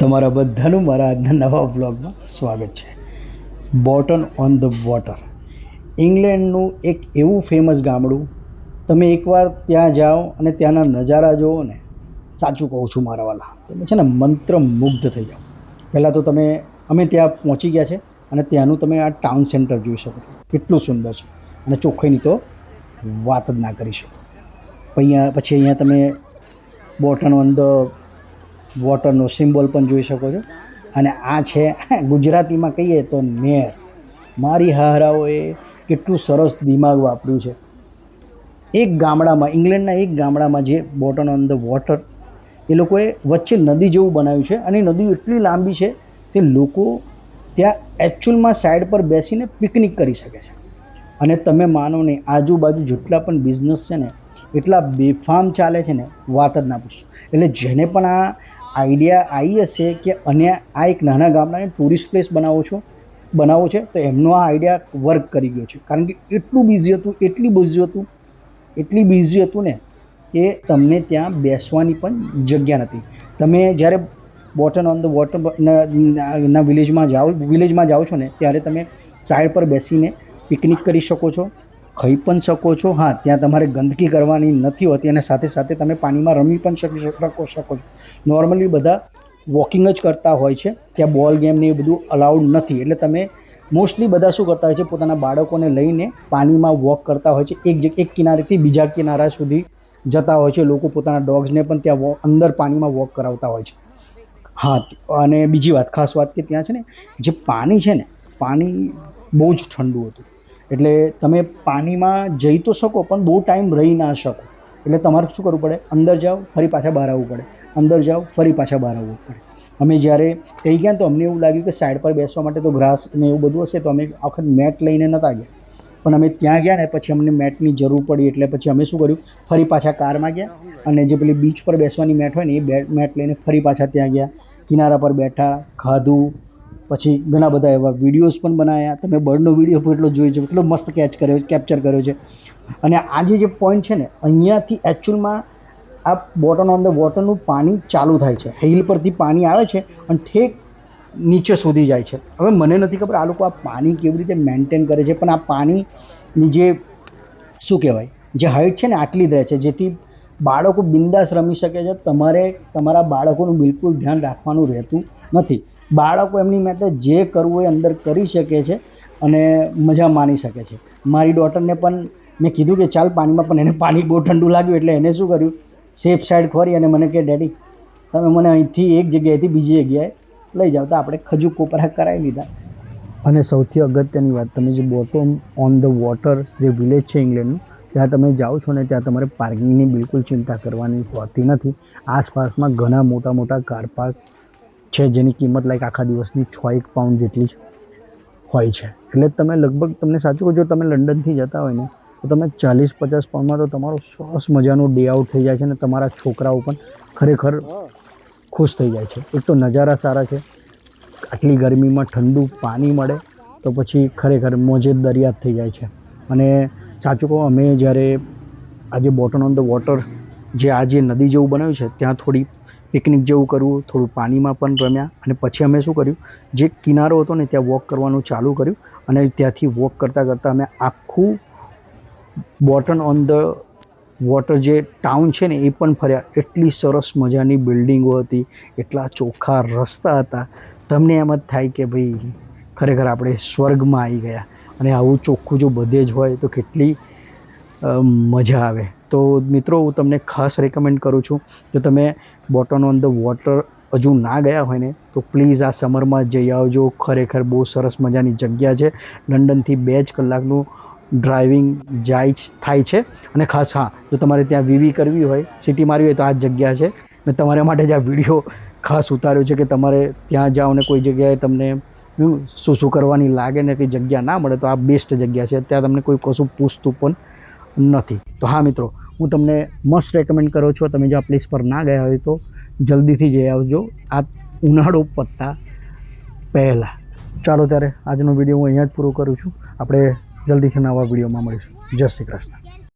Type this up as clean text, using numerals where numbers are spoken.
તમારા બધાનું મારા આજના નવા બ્લોગમાં સ્વાગત છે. બોટન ઓન ધ વોટર, ઇંગ્લેન્ડનું એક એવું ફેમસ ગામડું. તમે એકવાર ત્યાં જાઓ અને ત્યાંના નજારા જુઓ ને, સાચું કહું છું મારા વાલા, તમે છે ને મંત્રમુગ્ધ થઈ જાઓ. પહેલાં તો અમે ત્યાં પહોંચી ગયા છે અને ત્યાંનું તમે આ ટાઉન સેન્ટર જોઈ શકો છો, કેટલું સુંદર છે અને ચોખ્ખાઈની તો વાત જ ના કરી શકો. પછી અહીંયા તમે બોટન ઓન ધ વોટરનો સિમ્બોલ પણ જોઈ શકો છો. અને આ છે ગુજરાતીમાં કહીએ તો નેર. મારી હારાઓએ કેટલું સરસ દિમાગ વાપર્યું છે. એક ગામડામાં, ઇંગ્લેન્ડના એક ગામડામાં જે બોટન ઓન ધ વોટર, એ લોકોએ વચ્ચે નદી જેવું બનાવ્યું છે અને નદી એટલી લાંબી છે કે લોકો ત્યાં એકચ્યુઅલમાં સાઈડ પર બેસીને પિકનિક કરી શકે છે. અને તમે માનો નહીં, આજુબાજુ જેટલા પણ બિઝનેસ છે ને એટલા બેફામ ચાલે છે ને, વાત જ ના પૂછો. એટલે જેને પણ આ આઈડિયા આવી હશે કે અને આ એક નાના ગામડાને ટુરિસ્ટ પ્લેસ બનાવો છે, તો એમનો આ આઈડિયા વર્ક કરી ગયો છે. કારણ કે એટલું બિઝી હતું ને કે તમને ત્યાં બેસવાની પણ જગ્યા નથી. તમે જ્યારે બોટન ઓન ધ વોટર ના વિલેજમાં જાઓ છો ને, ત્યારે તમે સાઈડ પર બેસીને પિકનિક કરી શકો છો, ખાઈ પણ શકો છો. હા, ત્યાં તમારે ગંદકી કરવાની નથી હોતી અને સાથે સાથે તમે પાણીમાં રમી પણ શકો છો. નોર્મલી બધા વોકિંગ જ કરતા હોય છે, ત્યાં બોલ ગેમ ને એ બધું અલાઉડ નથી. એટલે તમે મોસ્ટલી બધા શું કરતા હોય છે, પોતાના બાળકોને લઈને પાણીમાં વોક કરતા હોય છે. એક કિનારેથી બીજા કિનારા સુધી જતા હોય છે. લોકો પોતાના ડોગ્સને પણ ત્યાં અંદર પાણીમાં વોક કરાવતા હોય છે. હા, અને બીજી વાત, ખાસ વાત કે ત્યાં છે ને જે પાણી છે ને, પાણી બહુ જ ઠંડુ હતું. એટલે તમે પાણીમાં જઈ તો શકો પણ બહુ ટાઈમ રહી ના શકો. એટલે તમારે શું કરવું પડે, અંદર જાઓ ફરી પાછા બહાર આવવું પડે, અંદર જાઓ ફરી પાછા બહાર આવવું પડે. અમે જ્યારે થઈ ગયા તો અમને એવું લાગ્યું કે સાઈડ પર બેસવા માટે તો ગ્રાસ ને એવું બધું હશે, તો અમે આખત મેટ લઈને નહોતા ગયા. પણ અમે ત્યાં ગયા ને પછી અમને મેટની જરૂર પડી. એટલે પછી અમે શું કર્યું, ફરી પાછા કારમાં ગયા અને જે પેલી બીચ પર બેસવાની મેટ હોય ને એ મેટ લઈને ફરી પાછા ત્યાં ગયા, કિનારા પર બેઠા, ખાધું. પછી ઘણા બધા એવા વિડીયોઝ પણ બનાવ્યા. તમે બર્ડનો વિડીયો પણ એટલો જોઈ છે, એટલો મસ્ત કેપ્ચર કર્યો છે. અને આજે જે પોઈન્ટ છે ને, અહીંયાથી એકચ્યુઅલમાં આ બોટન ઓન ધ વોટરનું પાણી ચાલુ થાય છે. હિલ પરથી પાણી આવે છે અને ઠેક નીચે સુધી જાય છે. હવે મને નથી ખબર આ લોકો આ પાણી કેવી રીતે મેન્ટેન કરે છે, પણ આ પાણીની જે શું કહેવાય, જે હાઇટ છે ને આટલી જ રહે છે, જેથી બાળકો બિંદાસ રમી શકે છે. તમારે તમારા બાળકોનું બિલકુલ ધ્યાન રાખવાનું રહેતું નથી. બાળકો એમની માટે જે કરવું એ અંદર કરી શકે છે અને મજા માણી શકે છે. મારી ડોટરને પણ મેં કીધું કે ચાલ પાણીમાં, પણ એને પાણી બહુ ઠંડુ લાગ્યું એટલે એને શું કર્યું, સેફ સાઈડ ખોરી અને મને કહે, ડેડી તમે મને અહીંથી એક જગ્યાએથી બીજી જગ્યાએ લઈ જાઓ. તો આપણે ખજૂર કોપરા કરાવી લીધા. અને સૌથી અગત્યની વાત, તમે જે બોટમ ઓન ધ વોટર જે વિલેજ છે ઇંગ્લેન્ડનું, ત્યાં તમે જાઓ છો ને ત્યાં તમારે પાર્કિંગની બિલકુલ ચિંતા કરવાની હોતી નથી. આસપાસમાં ઘણા મોટા મોટા કાર પાર્ક છે જેની કિંમત આખા દિવસની 6-1 પાઉન્ડ જેટલી જ હોય છે. એટલે તમે લગભગ, તમને સાચું કહું, જો તમે લંડનથી જતા હોય ને તો તમે 40-50 પાઉન્ડમાં તો તમારો સરસ મજાનો ડે આઉટ થઈ જાય છે અને તમારા છોકરાઓ પણ ખરેખર ખુશ થઈ જાય છે. એક તો નજારા સારા છે, આટલી ગરમીમાં ઠંડુ પાણી મળે તો પછી ખરેખર મોજે દરિયા થઈ જાય છે. અને સાચું કહું, અમે જ્યારે આજે બોટન ઓન ધ વોટર જે આજે નદી જેવું બનાવ્યું છે ત્યાં થોડી પિકનિક જેવું કરવું, થોડું પાણીમાં પણ રમ્યા. અને પછી અમે શું કર્યું, જે કિનારો હતો ને ત્યાં વોક કરવાનું ચાલુ કર્યું. અને ત્યાંથી વોક કરતાં કરતાં અમે આખું બોટન ઓન ધ વોટર જે ટાઉન છે ને એ પણ ફર્યા. એટલી સરસ મજાની બિલ્ડિંગો હતી, એટલા ચોખ્ખા રસ્તા હતા, તમને એમ જ થાય કે ભાઈ ખરેખર આપણે સ્વર્ગમાં આવી ગયા. અને આવું ચોખ્ખું જો બધે જ હોય તો કેટલી મજા આવે. તો મિત્રો, હું તમને ખાસ રેકમેન્ડ કરું છું, જો તમે બોટન ઓન ધ વોટર હજુ ના ગયા હોય ને તો પ્લીઝ આ સમરમાં જઈ આવજો. ખરેખર બહુ સરસ મજાની જગ્યા છે. લંડનથી 2 જ કલાકનું ડ્રાઇવિંગ થાય છે. અને ખાસ હા, જો તમારે ત્યાં વીવી કરવી હોય, સિટી મારવી હોય, તો આ જ જગ્યા છે. મેં તમારા માટે જ આ વિડીયો ખાસ ઉતાર્યો છે કે તમારે ત્યાં જાઓ ને કોઈ જગ્યાએ તમને શું કરવાની લાગે ને કંઈ જગ્યા ના મળે તો આ બેસ્ટ જગ્યા છે. ત્યાં તમને કોઈ કશું પૂછતું પણ નથી. તો હા મિત્રો, હું તમને મસ્ત રેકમેન્ડ કરું છું, તમે જો આ પ્લેસ પર ના ગયા હોય તો જલ્દીથી જઈ આવજો આ ઉનાળો પતતા પહેલાં. ચાલો ત્યારે આજનો વિડીયો હું અહીંયા જ પૂરો કરું છું. આપણે જલ્દીથી નવા વિડીયોમાં મળીશું. જય શ્રી કૃષ્ણ.